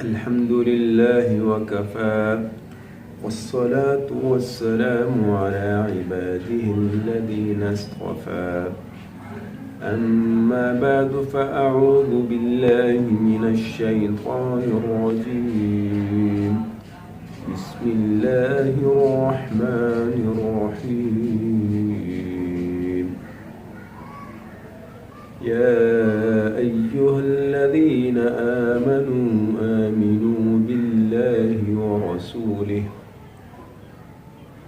الحمد لله وكفى والصلاة والسلام على عباده الذين اصطفى أما بعد فأعوذ بالله من الشيطان الرجيم بسم الله الرحمن الرحيم يا أيها الذين آمنوا بالله ورسوله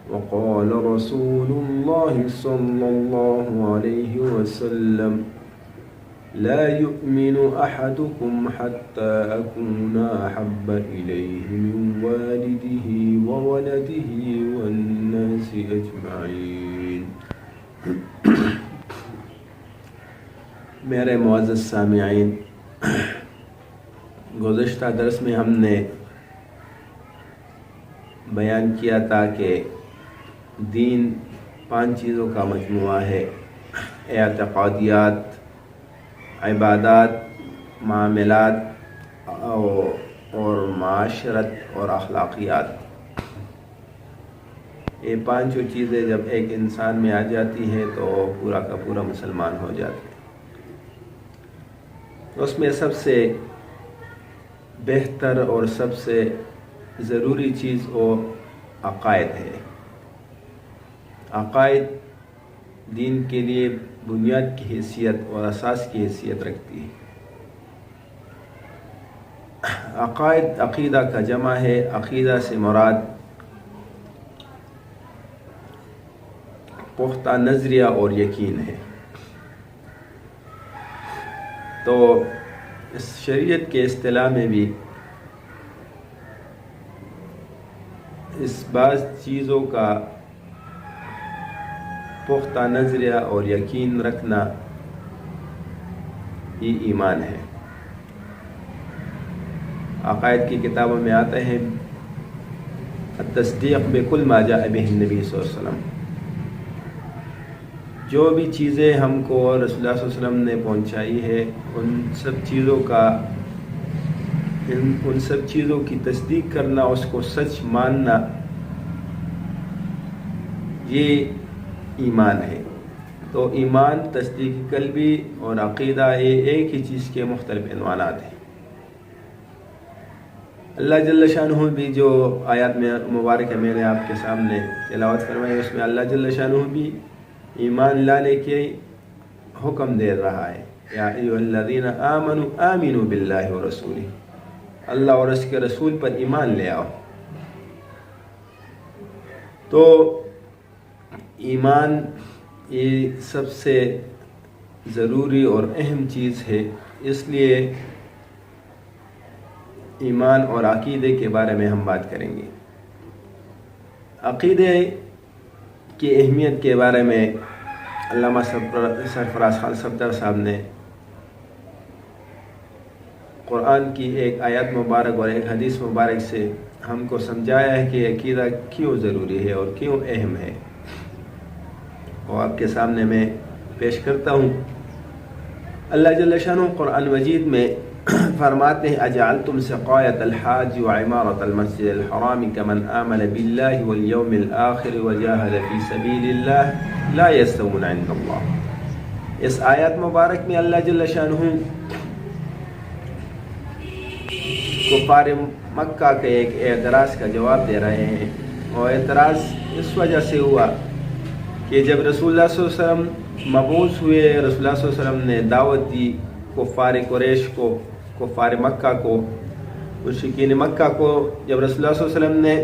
وقال رسول الله صلى الله عليه وسلم لا يؤمن أحدكم حتى أكون أحب إليه من والده وولده والناس أجمعين. میرے معزز سامعین، گزشتہ درس میں ہم نے بیان کیا تھا کہ دین 5 چیزوں کا مجموعہ ہے: اعتقادیات، عبادات، معاملات اور معاشرت اور اخلاقیات. یہ 5 چیزیں جب ایک انسان میں آ جاتی ہے تو پورا کا پورا مسلمان ہو جاتا ہے. اس میں سب سے بہتر اور سب سے ضروری چیز وہ عقائد ہے. عقائد دین کے لیے بنیاد کی حیثیت اور اساس کی حیثیت رکھتی ہے. عقائد عقیدہ کا جمع ہے. عقیدہ سے مراد پختہ نظریہ اور یقین ہے. تو اس شریعت کے اصطلاح میں بھی اس بعض چیزوں کا پختہ نظریہ اور یقین رکھنا ہی ایمان ہے. عقائد کی کتابوں میں آتا ہے التصدیق بکل ما جاء به النبی صلی اللہ علیہ وسلم. جو بھی چیزیں ہم کو رسول اللہ صلی اللہ علیہ وسلم نے پہنچائی ہے ان سب چیزوں کی تصدیق کرنا، اس کو سچ ماننا، یہ ایمان ہے. تو ایمان، تصدیق قلبی اور عقیدہ یہ ایک ہی چیز کے مختلف عنوانات ہیں. اللہ جل شانہ بھی جو آیات میں مبارکہ میں نے آپ کے سامنے تلاوت فرمائی، اس میں اللہ جل شانہ بھی ایمان لانے کے حکم دے رہا ہے. یا ایھا الذین آمنوا آمنوا باللہ ورسولہ، اللہ اور اس کے رسول پر ایمان لے آؤ. تو ایمان یہ سب سے ضروری اور اہم چیز ہے. اس لیے ایمان اور عقیدے کے بارے میں ہم بات کریں گے. عقیدے کی اہمیت کے بارے میں علامہ سرفراز خان صفدر صاحب نے قرآن کی ایک آیت مبارک اور ایک حدیث مبارک سے ہم کو سمجھایا ہے کہ عقیدہ کیوں ضروری ہے اور کیوں اہم ہے. وہ آپ کے سامنے میں پیش کرتا ہوں. اللہ جل شانہ قرآن مجید میں فرماتے ہیں: اجعلتم سقایۃ الحاج وعمارۃ المسجد الحرام کمن آمن باللہ والیوم الآخر وجاہد فی سبیل اللہ لا یستوون عند اللہ. اس آیت مبارک میں اللہ جل شانہ کفار مکہ کے ایک اعتراض کا جواب دے رہے ہیں. اور اعتراض اس وجہ سے ہوا کہ جب رسول اللہ صلی اللہ علیہ وسلم مبعوث ہوئے، رسول اللہ صلی اللہ علیہ وسلم نے دعوت دی کفار قریش کو، کفار مکہ کو، مشرکین مکہ کو. جب رسول اللہ صلی اللہ علیہ وسلم نے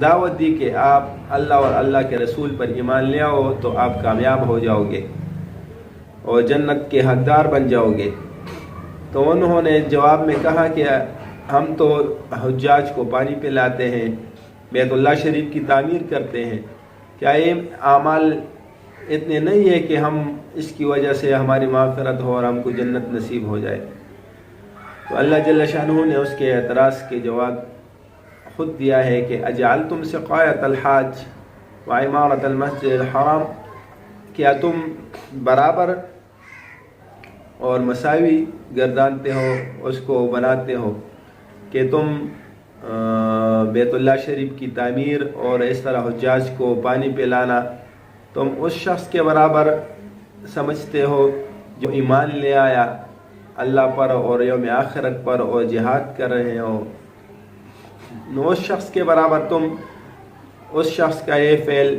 دعوت دی کہ آپ اللہ اور اللہ کے رسول پر ایمان لے آؤ تو آپ کامیاب ہو جاؤ گے اور جنت کے حقدار بن جاؤ گے، تو انہوں نے جواب میں کہا کہ ہم تو حجاج کو پانی پلاتے ہیں، بیت اللہ شریف کی تعمیر کرتے ہیں، کیا یہ اعمال اتنے نہیں ہے کہ ہم اس کی وجہ سے ہماری مغفرت ہو اور ہم کو جنت نصیب ہو جائے؟ تو اللہ جل شانہ نے اس کے اعتراض کے جواب خود دیا ہے کہ اجعلتم سقایۃ الحاج وعمارۃ المسجد الحرام، کیا تم برابر اور مساوی گردانتے ہو، اس کو بناتے ہو کہ تم بیت اللہ شریف کی تعمیر اور اس طرح حجاج کو پانی پلانا تم اس شخص کے برابر سمجھتے ہو جو ایمان لے آیا اللہ پر اور یوم آخرت پر اور جہاد کر رہے ہو، اس شخص کے برابر تم اس شخص کا یہ فعل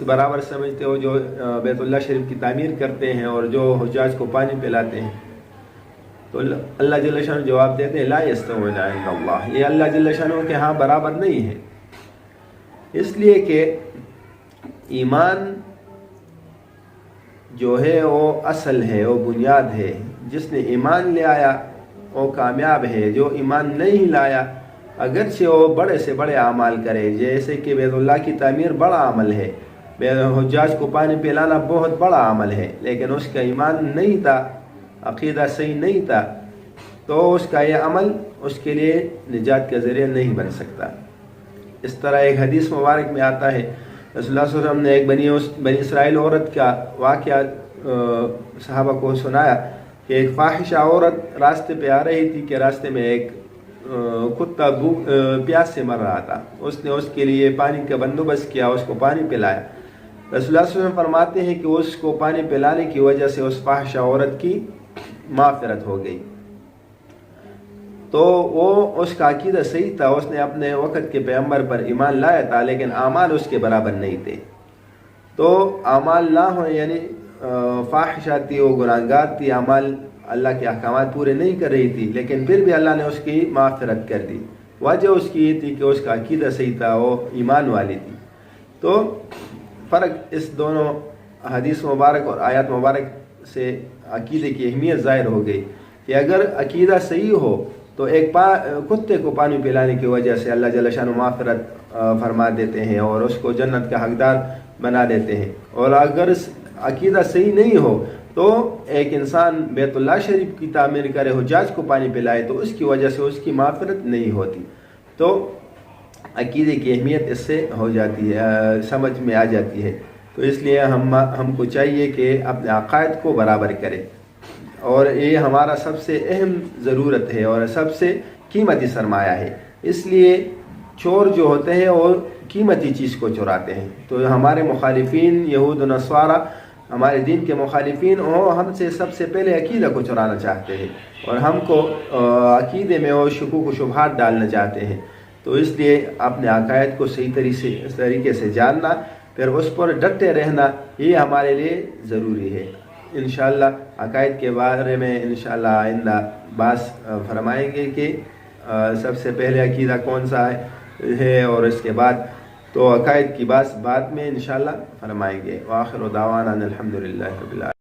برابر سمجھتے ہو جو بیت اللہ شریف کی تعمیر کرتے ہیں اور جو حجاج کو پانی پلاتے ہیں؟ تو اللہ جل شانہ جواب دیتے ہیں لا یستوون عند اللہ، یہ اللہ جل شانہ کے ہاں برابر نہیں ہے، اس لیے کہ ایمان جو ہے وہ اصل ہے، وہ بنیاد ہے، جس نے ایمان لے آیا وہ کامیاب ہے، جو ایمان نہیں لایا اگرچہ وہ بڑے سے بڑے اعمال کرے، جیسے کہ بیت اللہ کی تعمیر بڑا عمل ہے، حجاج کو پانی پلانا بہت بڑا عمل ہے، لیکن اس کا ایمان نہیں تھا، عقیدہ صحیح نہیں تھا، تو اس کا یہ عمل اس کے لیے نجات کا ذریعہ نہیں بن سکتا۔ اس طرح ایک حدیث مبارک میں آتا ہے رسول اللہ صلی اللہ علیہ وسلم نے ایک بنی اسرائیل عورت کا واقعہ صحابہ کو سنایا کہ ایک فاحشہ عورت راستے پہ آ رہی تھی کہ راستے میں ایک کتا پیاس سے مر رہا تھا، اس نے اس کے لیے پانی کا بندوبست کیا، اس کو پانی پلایا۔ رسول اللہ صلی اللہ علیہ وسلم فرماتے ہیں کہ اس کو پانی پلانے کی وجہ سے اس فاحشہ عورت کی مغفرت ہو گئی۔ تو وہ اس کا عقیدہ صحیح تھا، اس نے اپنے وقت کے پیغمبر پر ایمان لایا تھا، لیکن اعمال اس کے برابر نہیں تھے۔ تو اعمال نہ ہو یعنی فاحشہ تھی، وہ گناہگار تھی، اعمال اللہ کے احکامات پورے نہیں کر رہی تھی، لیکن پھر بھی اللہ نے اس کی مغفرت کر دی۔ وجہ اس کی یہ تھی کہ اس کا عقیدہ صحیح تھا، وہ ایمان والی تھی۔ تو فرق اس دونوں حدیث مبارک اور آیات مبارک سے عقیدے کی اہمیت ظاہر ہو گئی کہ اگر عقیدہ صحیح ہو تو ایک کتے کو پانی پلانے کی وجہ سے اللہ جل شانہ مغفرت فرما دیتے ہیں اور اس کو جنت کا حقدار بنا دیتے ہیں، اور اگر عقیدہ صحیح نہیں ہو تو ایک انسان بیت اللہ شریف کی تعمیر کرے، حجاج کو پانی پلائے تو اس کی وجہ سے اس کی مغفرت نہیں ہوتی۔ تو عقیدے کی اہمیت اس سے ہو جاتی ہے، سمجھ میں آ جاتی ہے۔ تو اس لیے ہم کو چاہیے کہ اپنے عقائد کو برابر کرے، اور یہ ہمارا سب سے اہم ضرورت ہے اور سب سے قیمتی سرمایہ ہے۔ اس لیے چور جو ہوتے ہیں وہ قیمتی چیز کو چراتے ہیں، تو ہمارے مخالفین یہود و نصارہ ہمارے دین کے مخالفین وہ ہم سے سب سے پہلے عقیدہ کو چرانا چاہتے ہیں اور ہم کو عقیدے میں وہ شکوک و شبہات ڈالنا چاہتے ہیں۔ تو اس لیے اپنے عقائد کو صحیح طریقے سے جاننا، پھر اس پر ڈٹے رہنا، یہ ہمارے لیے ضروری ہے۔ انشاءاللہ عقائد کے بارے میں انشاءاللہ آئندہ بات فرمائیں گے کہ سب سے پہلے عقیدہ کون سا ہے اور اس کے بعد تو عقائد کی بات بعد میں انشاءاللہ فرمائیں گے۔ وآخر دعوانا الحمدللہ رب العالمین۔